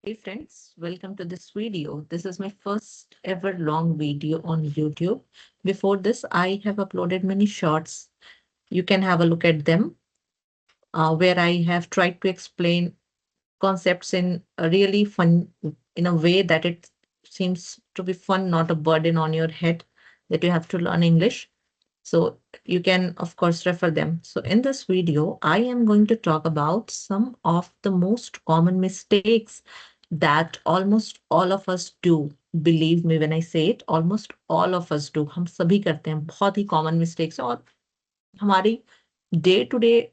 Hey friends, welcome to this video. This is my first ever long video on YouTube. Before this, I have uploaded many shorts. You can have a look at them, where I have tried to explain concepts in a really fun, in a way that it seems to be fun, not a burden on your head that you have to learn English. So you can, of course, refer them. So in this video, I am going to talk about some of the most common mistakes that almost all of us do. Believe me when I say it, almost all of us do. हम सभी करते हैं, बहुत ही common mistakes हैं और हमारी day to day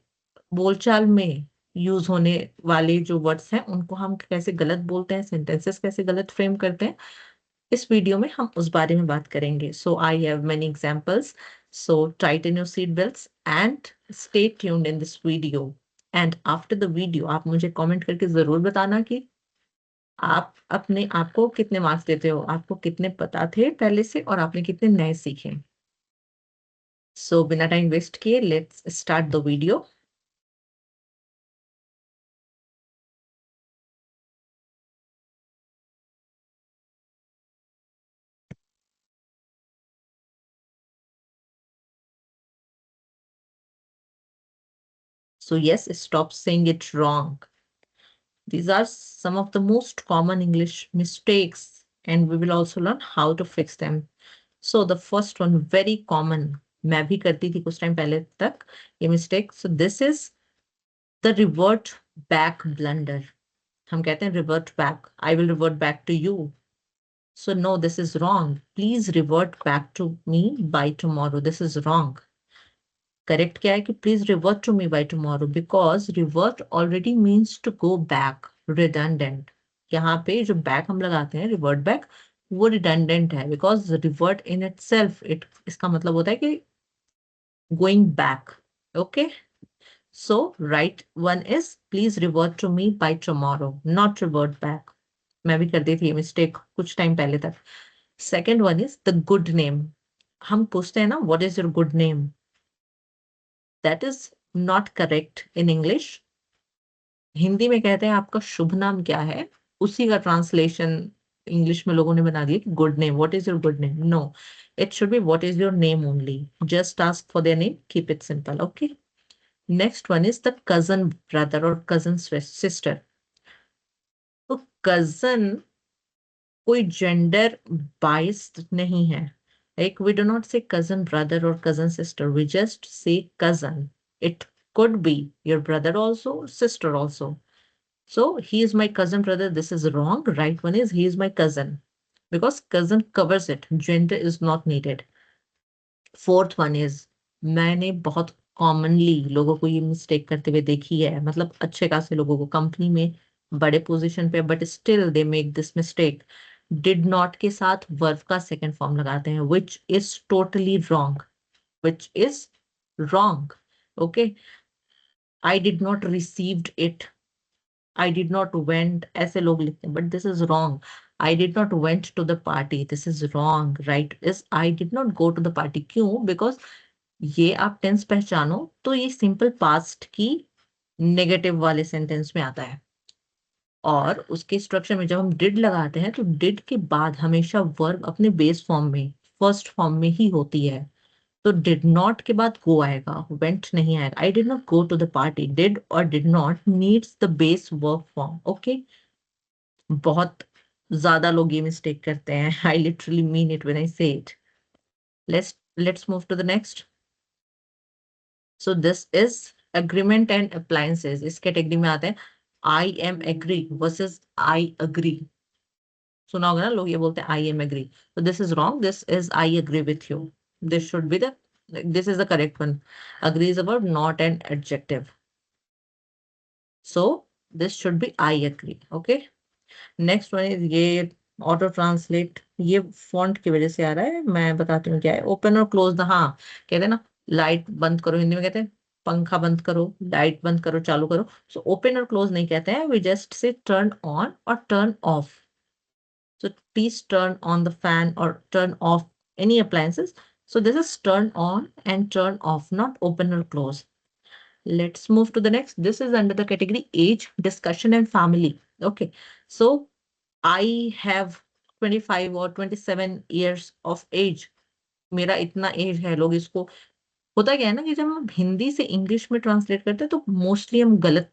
बोलचाल में यूज होने वाले जो वर्ड्स हैं उनको हम कैसे गलत बोलते हैं, सेंटेंसेस कैसे गलत फ्रेम करते हैं, इस वीडियो में हम उस बारे में बात करेंगे. So I have many examples. So tighten your seat belts and stay tuned in this video. And after the video आप मुझे कमेंट करके जरूर बताना कि आप अपने आप को कितने मार्क्स देते हो, आपको कितने पता थे पहले से और आपने कितने नए सीखे. सो बिना टाइम वेस्ट किए let's start the video. So yes, stop saying it wrong. These are some of the most common English mistakes, and we will also learn how to fix them. So the first one, very common, मैं भी करती थी कुछ time पहले तक ये mistake. So this is the revert back blunder. हम कहते हैं revert back. I will revert back to you. So no, this is wrong. Please revert back to me by tomorrow. This is wrong. Correct क्या है कि please revert to me by tomorrow, because revert already means to go back. Redundant, यहाँ पे जो back हम लगाते हैं revert back, वो रिडंडेंट है because revert in itself it इसका मतलब होता है कि going back. Okay, so right one is please revert to me by tomorrow, not revert back. मैं भी कर दी थी ये मिस्टेक कुछ टाइम पहले तक. Second one is the good name. हम पूछते हैं ना what is your good name. That is not correct in English. Hindi में कहते हैं आपका शुभ नाम क्या है, उसी का ट्रांसलेशन इंग्लिश में लोगों ने बना दिया कि good name. What is your good name? No, it should be what is your name only. Just ask for their name, keep it simple. Okay, next one is the cousin brother और cousin sister. तो cousin कोई gender biased नहीं है. Like we do not say cousin brother or cousin sister, we just say cousin. It could be your brother also, sister also. So he is my cousin brother. This is wrong. Right one is he is my cousin, because cousin covers it. Gender is not needed. Fourth one is, मैंने बहुत commonly लोगों को ये mistake करते हुए देखी है, मतलब अच्छे खासे लोगों को कंपनी में बड़े पोजीशन पे, but still they make this mistake. Did not के साथ वर्ब का सेकंड फॉर्म लगाते हैं, which is totally wrong. Which is wrong. Okay, I did not received it, I did not went, ऐसे लोग लिखते हैं, but this is wrong. I did not went to the party, this is wrong. Right is I did not go to the party. क्यों? Because ये आप tense पहचानो तो ये सिंपल पास्ट की नेगेटिव वाले सेंटेंस में आता है, और उसके स्ट्रक्चर में जब हम डिड लगाते हैं तो डिड के बाद हमेशा वर्ब अपने बेस फॉर्म में, फर्स्ट फॉर्म में ही होती है. तो डिड नॉट के बाद गो आएगा, वेंट नहीं आएगा. I did not go to the party. Did और did not needs the base verb form. Okay, बहुत ज्यादा लोग ये मिस्टेक करते हैं. I literally mean it when I say it. Let's move to the next. So this is agreement and appliances. इस category में आते हैं I am agree versus I agree. सुना होगा ना, लोग ये बोलते हैं आई एम एग्री. तो this is wrong. This is I agree with you. This should be the, this is the correct one. Agree is a verb, not an adjective. So this should be I agree. Okay. Next one is ये auto translate. ये font की वजह से आ रहा है, मैं बताती हूँ क्या है. ओपन और क्लोज द, हाँ कहते हैं ना लाइट बंद करो, हिंदी में कहते हैं पंखा बंद करो, लाइट बंद करो, चालू करो. सो ओपन और क्लोज नहीं कहते हैं, we just say turn on और turn off. So please turn on the fan or turn off any appliances. So this is turn on and turn off, not open or close. Let's move to the next. This is under the category age, discussion and family. Okay, so I have 25 or 27 years of age. मेरा इतना as है, लोग इसको, होता क्या है ना कि जब हम हिंदी से इंग्लिश में ट्रांसलेट करते हैं तो मोस्टली हम गलत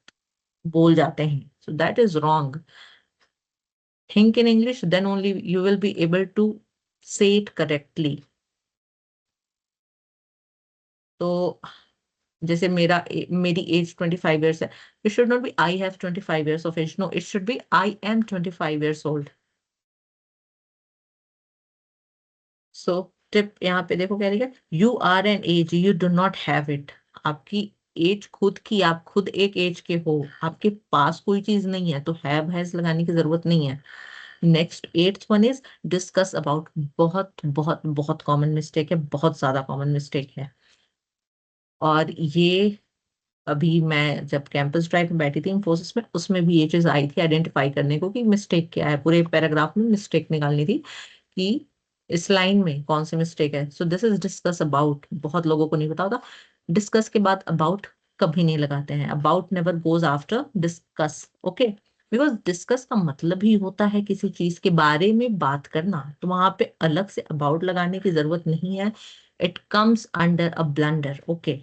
बोल जाते हैं. So that is wrong. Think in English, then only you will be able to say it correctly. तो जैसे मेरी एज 25 ईयर्स है, it should not be I have 25 years of age. No, it should be I am 25 years old. So tip यहाँ पे देखो क्या लिखा है, you are an age you do not have it. आपकी एज खुद की, आप खुद एक एज के हो, आपके पास कोई चीज नहीं है, तो हैज लगाने की जरूरत नहीं है. Next, eighth one is discuss about. बहुत बहुत बहुत कॉमन मिस्टेक है, बहुत ज्यादा कॉमन मिस्टेक है. और ये अभी मैं जब कैंपस ड्राइव में बैठी थी इंफोसिस में, उसमें भी ये चीज आई थी आइडेंटिफाई करने को कि मिस्टेक क्या है. पूरे पैराग्राफ में मिस्टेक निकालनी थी कि इस लाइन में कौन सी मिस्टेक है. सो दिस इज डिस्कस अबाउट. बहुत लोगों को नहीं पता होता. डिस्कस के बाद अबाउट कभी नहीं लगाते हैं. About never goes after discuss. Okay, because discuss का मतलब ही होता है किसी चीज के बारे में बात करना, तो वहां पे अलग से अबाउट लगाने की जरूरत नहीं है. It comes under a blunder. Okay,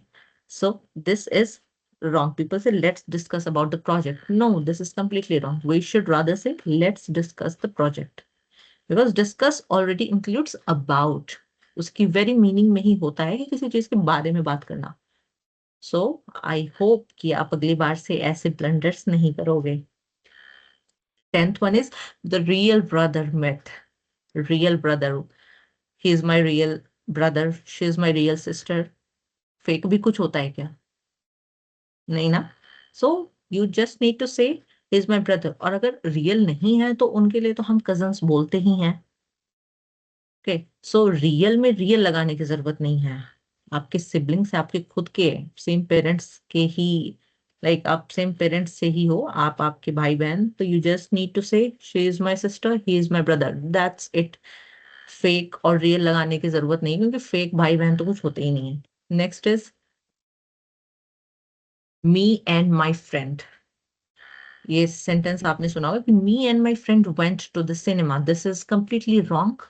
so this is wrong. People say let's discuss about the project. No, this is completely wrong. We should rather say let's discuss the project. Because discuss already includes about. उसकी very meaning में ही होता है कि किसी चीज के बारे में बात करना. सो आई होप कि आप अगली बार से ऐसे ब्लंडर्स नहीं करोगे. Tenth one is the real brother myth. Real brother, he is my real brother, she is my real sister. Fake भी कुछ होता है क्या? नहीं ना. So you just need to say is my brother. और अगर रियल नहीं है तो उनके लिए तो हम कजन्स बोलते ही हैं. ओके, सो रियल में रियल लगाने की जरूरत नहीं है. आपके सिबलिंग्स है, आपके खुद के सेम पेरेंट्स के ही, लाइक आप सेम पेरेंट्स से ही हो, आप आपके भाई बहन, तो यू जस्ट नीड टू से she is my sister, he is my brother, that's it. Fake और रियल लगाने की जरूरत नहीं, क्योंकि फेक भाई बहन तो कुछ होते ही नहीं है. Next is me and my friend. ये सेंटेंस आपने सुना होगा कि me and my friend went to the cinema. This is completely wrong.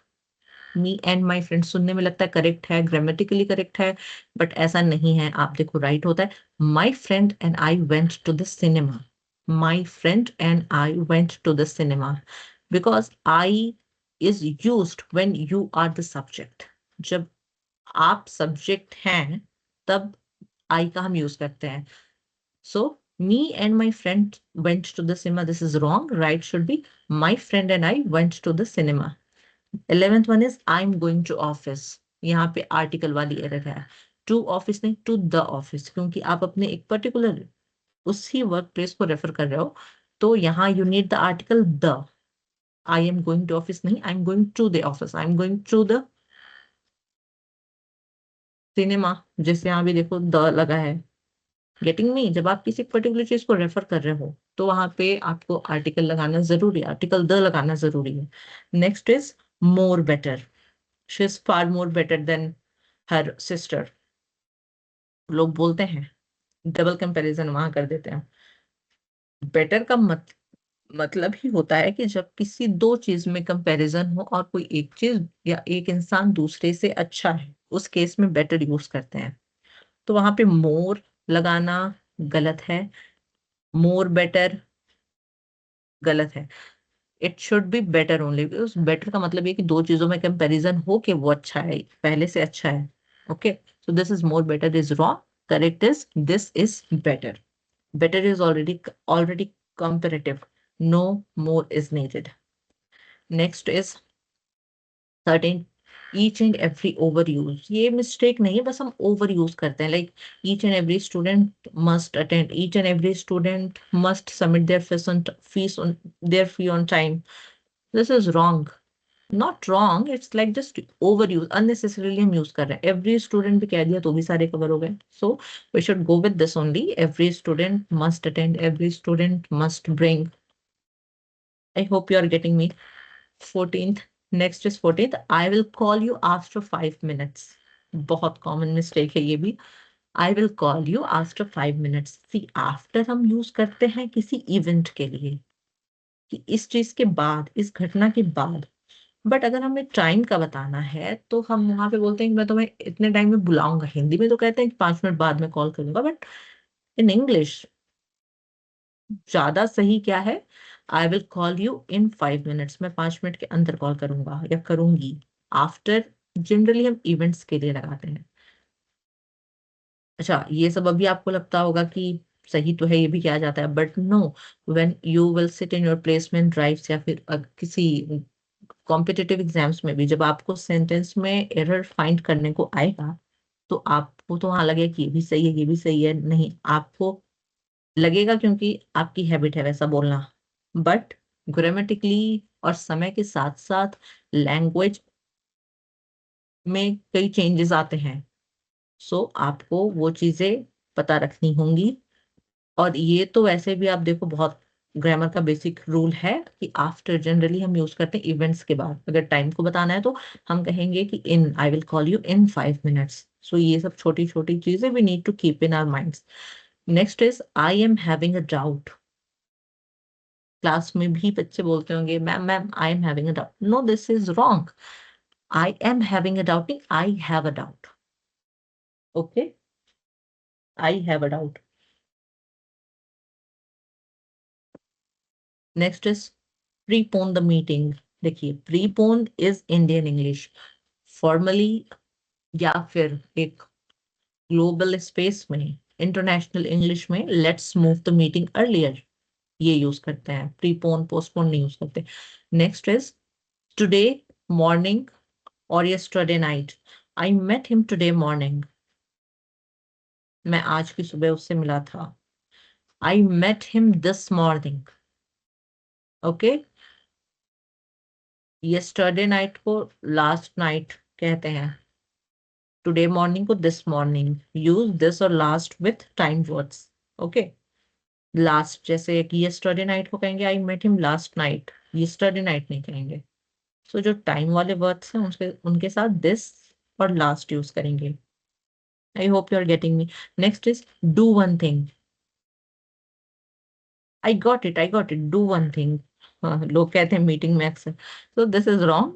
Me and my friend सुनने में लगता है करेक्ट है, ग्रामेटिकली करेक्ट है, बट ऐसा नहीं है. आप देखो, राइट होता है my friend and I went to the cinema. My friend and I went to the cinema. Because I is used when you are the subject. जब आप सब्जेक्ट हैं तब आई का हम यूज करते हैं. सो me and my friend went to the cinema. This is wrong. Right should be my friend and I went to the cinema. 11th one is I am going to office. यहाँ पे article वाली error है. To office नहीं, to the office, क्योंकि आप अपने एक particular उसी वर्क प्लेस को रेफर कर रहे हो. तो यहाँ you need the article the. I am going to office नहीं, I am going to the office, I am going to the cinema. जैसे यहाँ भी देखो द लगा है. Getting me. जब आप किसी पर्टिकुलर चीज को रेफर कर रहे हो तो वहां पे आपको आर्टिकल लगाना जरूरी है, आर्टिकल द लगाना जरूरी है. Next is more better. She is far more better than her sister. लोग बोलते हैं, डबल कंपैरिजन वहां कर देते हैं. बेटर का मतलब ही होता है कि जब किसी दो चीज में कंपैरिजन हो और कोई एक चीज या एक इंसान दूसरे से अच्छा है, उस केस में बेटर यूज करते हैं. तो वहां पे मोर लगाना गलत है. मोर बेटर गलत है. It should be better only. उस बेटर का मतलब ये कि दो चीजों में कंपैरिजन हो के वो अच्छा है, पहले से अच्छा है. Okay, so this is more better is wrong. Correct is this is better. Better is already comparative. No more is needed. Next is 13. Each and every overuse. ये mistake नहीं है, बस हम overuse करते हैं. Like each and every student must attend. Each and every student must submit their fee on time. This is wrong. Not wrong. It's like just overuse. Unnecessarily हम use कर रहे हैं. Every student भी कह दिया तो भी सारे cover हो गए. So we should go with this only. Every student must attend. Every student must bring. I hope you are getting me. 14th. Next is 14th. I will call you after 5 minutes. बहुत common mistake है ये भी. I will call you after 5 minutes. See, after हम use करते हैं किसी event के लिए. कि इस चीज के बाद, इस घटना के बाद। बट अगर हमें टाइम का बताना है तो हम वहां पे बोलते हैं कि मैं तुम्हें इतने टाइम में बुलाऊंगा। हिंदी में तो कहते हैं कि 5 मिनट बाद में कॉल करूंगा, बट इन इंग्लिश ज्यादा सही क्या है? आई will call you in 5 minutes, मैं 5 मिनट के अंदर कॉल करूंगा या करूंगी। आफ्टर जनरली हम इवेंट्स के लिए लगाते हैं। अच्छा, ये सब अभी आपको लगता होगा कि सही तो है, ये भी किया जाता है, but no. When you will sit in your placement drives या फिर किसी कॉम्पिटिटिव एग्जाम्स में भी, जब आपको सेंटेंस में एरर फाइंड करने को आएगा, तो आपको तो वहां लगेगा कि ये भी सही है, ये भी सही है। नहीं, आपको लगेगा क्योंकि आपकी हैबिट है वैसा बोलना। बट ग्रामेटिकली और समय के साथ साथ लैंग्वेज में कई चेंजेस आते हैं। सो आपको वो चीजें पता रखनी होंगी। और ये तो वैसे भी आप देखो, बहुत ग्रामर का बेसिक रूल है कि आफ्टर जनरली हम यूज करते हैं इवेंट्स के बाद। अगर टाइम को बताना है तो हम कहेंगे कि in I will call you in 5 minutes. So ये सब छोटी छोटी चीजें we need to keep in our minds. Next is I am having a doubt. Class में भी बच्चे बोलते होंगे, ma'am ma'am I am having a doubt. No, this is wrong. I am having a doubt, I have a doubt. Okay, I have a doubt. Next is prepone the meeting. देखिए, prepone is Indian English. Formally या फिर एक global space में, international English में, let's move the meeting earlier, ये use करते हैं। Prepone postpone नहीं यूज करते। नेक्स्ट इज टुडे मॉर्निंग और yesterday night. I met him today morning, मैं आज की सुबह उससे मिला था। I met him this morning. Okay, yesterday night को लास्ट नाइट कहते हैं। टुडे मॉर्निंग को दिस मॉर्निंग। यूज दिस और last with time words. Okay, last जैसे कि यस्टरडे नाइट को कहेंगे I met him last night, yesterday night नहीं कहेंगे। सो जो टाइम वाले वर्ड्स हैं उसके उनके साथ दिस और लास्ट यूज करेंगे। I hope you are getting me. Next is do one thing. I got it, I got it, do one thing. लोग कहते हैं मीटिंग में अक्सर, so this is wrong.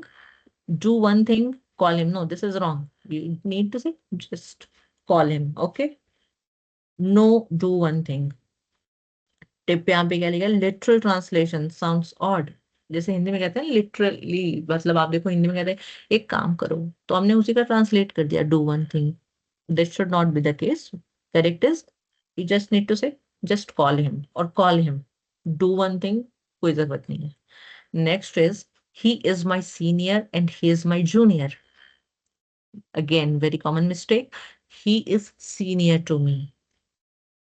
Do one thing, call him. No, this is wrong. You need to say just call him. Okay, no, do one thing. Tip यहाँ पे क्या लिखा है? Literal translation sounds odd. जैसे हिंदी में कहते हैं लिटरली, मतलब आप देखो हिंदी में कहते हैं एक काम करो, तो हमने उसी का ट्रांसलेट कर दिया do one thing. This should not be the case. Correct is you just need to say just call him और call him. Do one thing कोई जरूरत नहीं है। Next is he is my senior and he is my junior. Again, very common mistake. He is senior to me.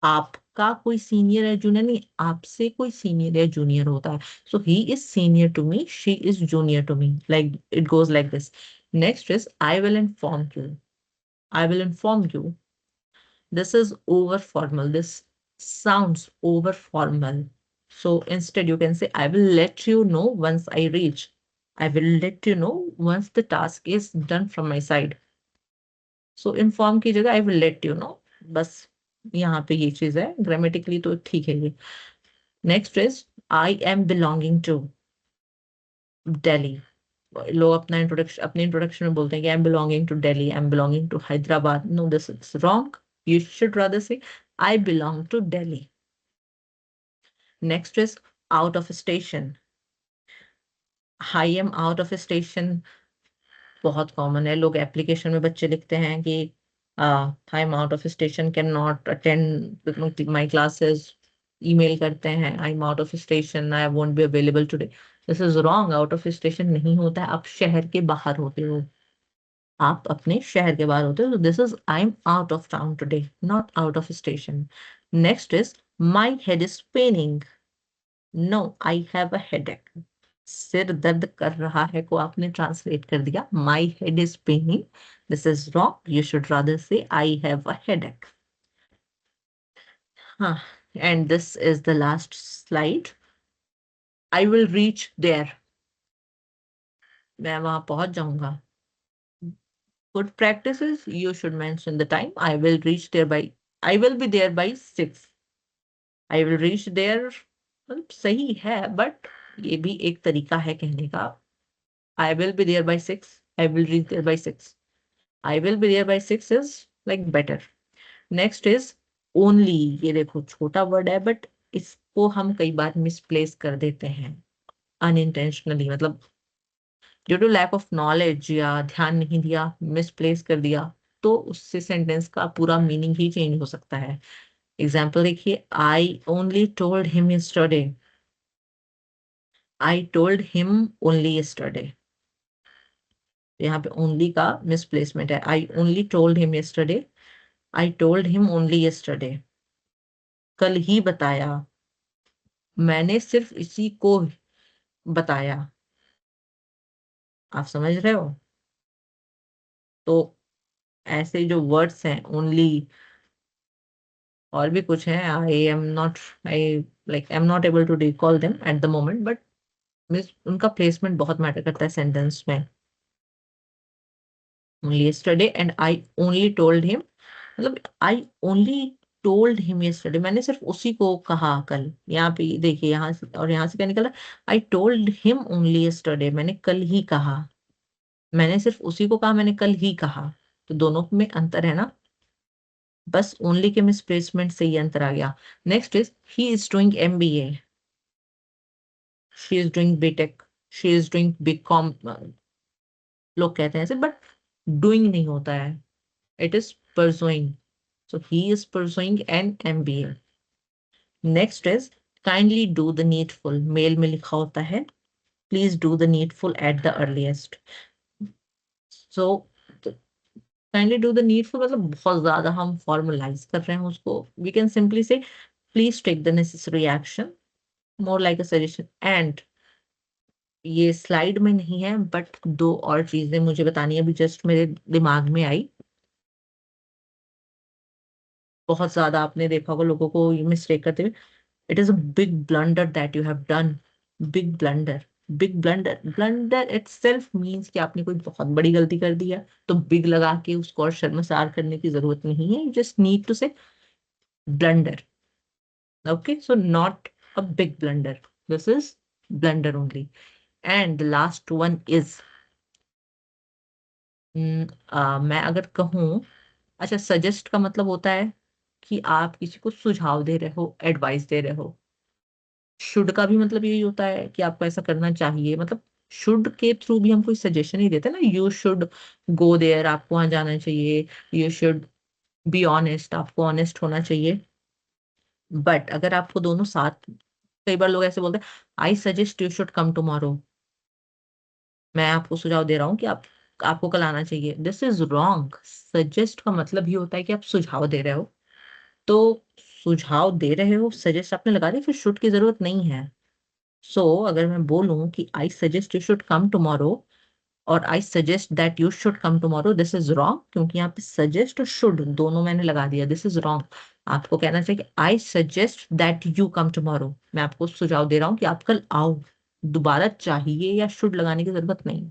आपका कोई senior या junior नहीं, आपसे कोई सीनियर या जूनियर होता है। So he is senior to me, she is junior to me, like it goes like this. Next is I will inform you. I will inform you, this is over formal, this sounds over formal. So instead you can say I will let you know once I reach. I will let you know once the task is done from my side. So inform की जगह I will let you know, बस यहाँ पे ये चीज है। Grammatically तो ठीक है ये। Next is I am belonging to Delhi. लोग अपने इंट्रोडक्शन में बोलते हैं कि I am belonging to Delhi, I am belonging to Hyderabad. No, this is wrong. You should rather say I belong to Delhi. Next is out of station. I am out of station बहुत common है। लोग application में बच्चे लिखते हैं कि I am out of station, can not attend my classes. Email करते हैं I am out of station, I won't be available today. This is wrong. Out of station नहीं होता है, आप शहर के बाहर होते हो। आप अपने शहर के बाहर होते हो। This is I am out of town today, not out of station. Next is my head is paining. No, I have a headache. सिर दर्द कर रहा है को आपने ट्रांसलेट कर दिया my head is paining. This is wrong. You should rather say I have a headache. हाँ, and this is the last slide. I will reach there, मैं वहां पहुंच जाऊंगा। Good practice is you should mention the time. I will reach there by, I will be there by 6। I will reach there सही है, but ये भी एक तरीका है कहने का। I will be there by 6, I will reach there by 6। I will be there by 6 is like better. Next is only. ये देखो छोटा वर्ड है बट इसको हम कई बार मिसप्लेस कर देते हैं अनइंटेंशनली, मतलब due to lack of knowledge या ध्यान नहीं दिया, मिसप्लेस कर दिया, तो उससे सेंटेंस का पूरा मीनिंग ही चेंज हो सकता है। एग्जाम्पल देखिए, आई only told him yesterday. I told him only yesterday. यहाँ पे ओनली का मिसप्लेसमेंट है। आई only told him yesterday, I told him only yesterday. कल ही बताया, मैंने सिर्फ इसी को बताया। आप समझ रहे हो? तो ऐसे जो वर्ड्स हैं ओनली, और भी कुछ हैं, I am not, I like I am not able to recall them at the moment, but means उनका प्लेसमेंट बहुत मैटर करता है सेंटेंस में। Only yesterday and I only told him, मतलब I only told him yesterday, मैंने सिर्फ उसी को कहा कल। यहाँ पे देखिए, यहाँ से और यहाँ से क्या निकला, I told him only yesterday, मैंने कल ही कहा। मैंने सिर्फ उसी को कहा, मैंने कल ही कहा। तो दोनों में अंतर है ना, बस ओनली के मिसप्लेसमेंट से ही अंतर आ गया। Next is he is doing MBA, she is doing BTech, she is doing BCom. लोग कहते हैं ऐसे, बट डूइंग नहीं होता है, it is pursuing. So he is pursuing an MBA. Next is kindly do the needful, mail में लिखा होता है please do the needful at the earliest. So kindly do the needful मतलब बहुत ज्यादा हम फॉर्मलाइज कर रहे हैं उसको। We can simply say please take the necessary action, more like a suggestion. And ये स्लाइड में नहीं है, बट दो और चीजें मुझे बतानी है, अभी जस्ट मेरे दिमाग में आई। बहुत ज्यादा आपने देखा होगा लोगों को ये मिस्टेक करते हुए। It is a big blunder that you have done. Big blunder, big blunder, blunder itself means कि आपने कोई बहुत बड़ी गलती कर दी है, तो बिग लगा के उसको और शर्मसार करने की जरूरत नहीं है। यू जस्ट नीड टू से blunder. Okay, so not a big blunder, this is blunder only. And the last one is, मैं अगर कहूँ, अच्छा सजेस्ट का मतलब होता है कि आप किसी को सुझाव दे रहे हो, एडवाइस दे रहे हो। शुड का भी मतलब यही होता है कि आपको ऐसा करना चाहिए, मतलब शुड के थ्रू भी हम कोई सजेशन ही देते हैं ना, यू शुड गो देयर, आपको वहां जाना चाहिए। यू शुड बी ऑनेस्ट, आपको ऑनेस्ट होना चाहिए। बट अगर आपको दोनों साथ, कई बार लोग ऐसे बोलते हैं, आई suggest you should come tomorrow, मैं आपको सुझाव दे रहा हूँ कि आप, आपको कल आना चाहिए। This is wrong. सजेस्ट का मतलब ही होता है कि आप सुझाव दे रहे हो। तो सुझाव दे रहे हो, सजेस्ट आपने लगा दिया, फिर शुड की जरूरत नहीं है। सो अगर मैं बोलूं कि I suggest you should come tomorrow और I suggest that you should come tomorrow, this is wrong, क्योंकि यहाँ पे सजेस्ट और शुड दोनों मैंने लगा दिया। This is wrong. आपको कहना चाहिए कि I suggest that you come tomorrow, मैं आपको सुझाव दे रहा हूँ कि आप कल आओ। दोबारा चाहिए या शुड लगाने की जरूरत नहीं।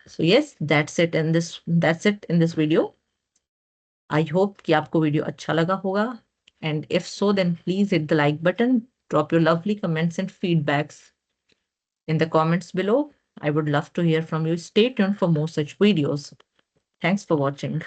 So yes, that's it in this video. I hope कि आपको वीडियो अच्छा लगा होगा, and if so then please hit the like button, drop your lovely comments and feedbacks in the comments below. I would love to hear from you. Stay tuned for more such videos. Thanks for watching.